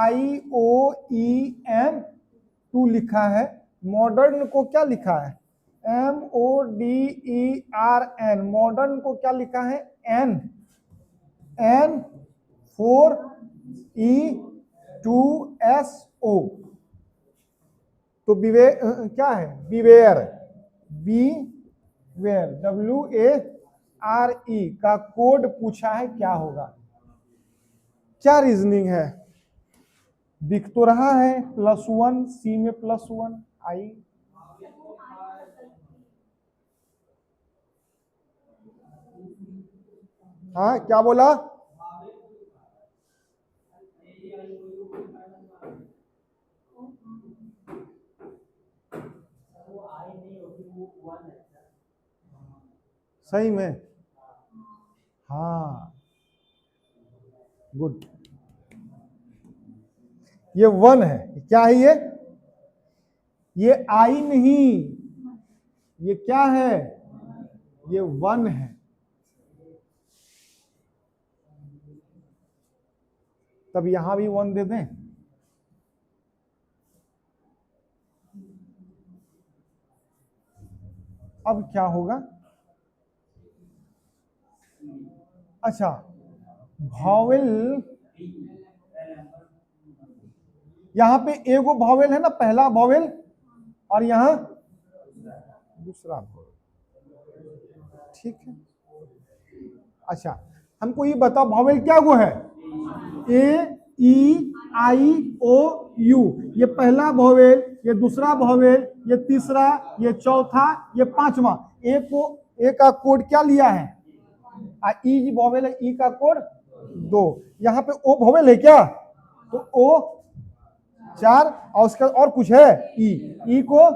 2 लिखा है। मॉडर्न को क्या लिखा है? MODERN। मॉडर्न को क्या लिखा है? N4E2SO। तो क्या है? बीवेयर, WARE का कोड पूछा है, क्या होगा? क्या रीजनिंग है? दिख तो रहा है +1, C में +1 आई। हाँ क्या बोला? सही में? हाँ, गुड। ये 1 है। क्या है ये आई नहीं, ये क्या है? ये 1 है। तब यहां भी 1 दे दें। अब क्या होगा? अच्छा, वॉवेल, यहां पे एगो वॉवेल है ना, पहला वॉवेल, और यहां दूसरा वॉवेल। ठीक है। अच्छा, हमको ये बता वॉवेल क्या वो है? ए, ई, आई, ओ, यू। ये पहला वॉवेल, ये दूसरा वॉवेल, ये तीसरा, ये चौथा, ये पांचवा। ए का कोड क्या लिया है? ई वॉवेल है, ई का कोड 2। यहाँ पे ओ वॉवेल है क्या? तो ओ 4, और उसका और कुछ है ई को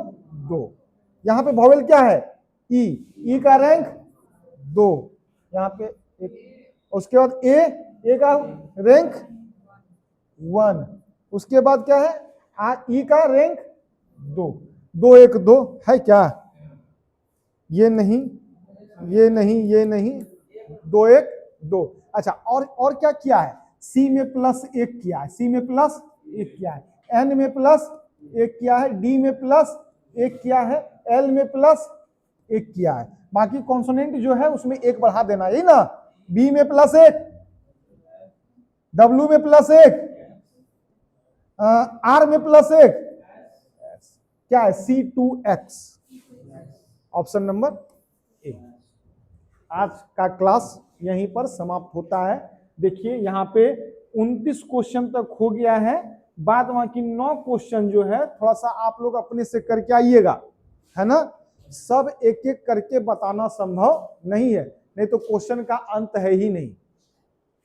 2। यहाँ पे वॉवेल क्या है? ई का रैंक 2। यहाँ पे एक, उसके बाद ए का रैंक 1। उसके बाद क्या है? ई का रैंक 2। 2 1 2 है क्या? ये नहीं, ये नहीं, ये नहीं, 2 1 2। अच्छा, और क्या किया है? सी में +1 किया है, सी में +1 किया है, एन में +1 किया है, डी में +1 किया है, एल में +1 किया है। बाकी कॉन्सोनेंट जो है उसमें 1 बढ़ा देना, यही ना? बी में +1, डब्ल्यू में +1, आर में +1, क्या है? C2X। Option number A. आज का क्लास यहीं पर समाप्त होता है। देखिए यहाँ पे 29 क्वेश्चन तक हो गया है। बाद बाकी 9 क्वेश्चन जो है थोड़ा सा आप लोग अपने से करके आइएगा, है ना? सब एक एक करके बताना संभव नहीं है, नहीं तो क्वेश्चन का अंत है ही नहीं,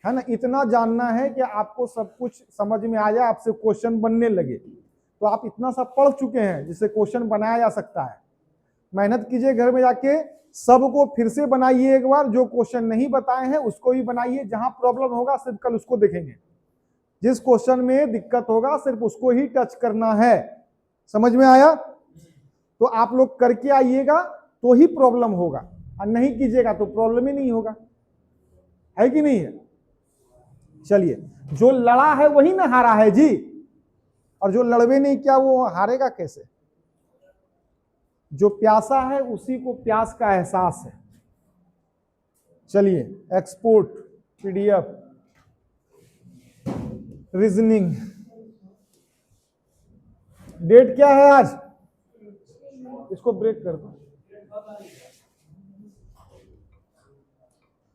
है ना? इतना जानना है कि आपको सब कुछ समझ में आ जाए, आपसे क्वेश्चन बनने लगे। तो आप इतना सा पढ़ चुके हैं जिससे क्वेश्चन बनाया जा सकता है। मेहनत कीजिए, घर में जाके सबको फिर से बनाइए एक बार। जो क्वेश्चन नहीं बताए हैं उसको भी बनाइए। जहां प्रॉब्लम होगा सिर्फ कल उसको देखेंगे। जिस क्वेश्चन में दिक्कत होगा सिर्फ उसको ही टच करना है। समझ में आया? तो आप लोग करके आइएगा तो ही प्रॉब्लम होगा, और नहीं कीजिएगा तो प्रॉब्लम ही नहीं होगा, है कि नहीं है? चलिए, जो लड़ा है वही ना हारा है जी, और जो लड़वे नहीं किया वो हारेगा कैसे? जो प्यासा है उसी को प्यास का एहसास है। चलिए, एक्सपोर्ट PDF रीजनिंग। डेट क्या है आज? इसको ब्रेक कर दो।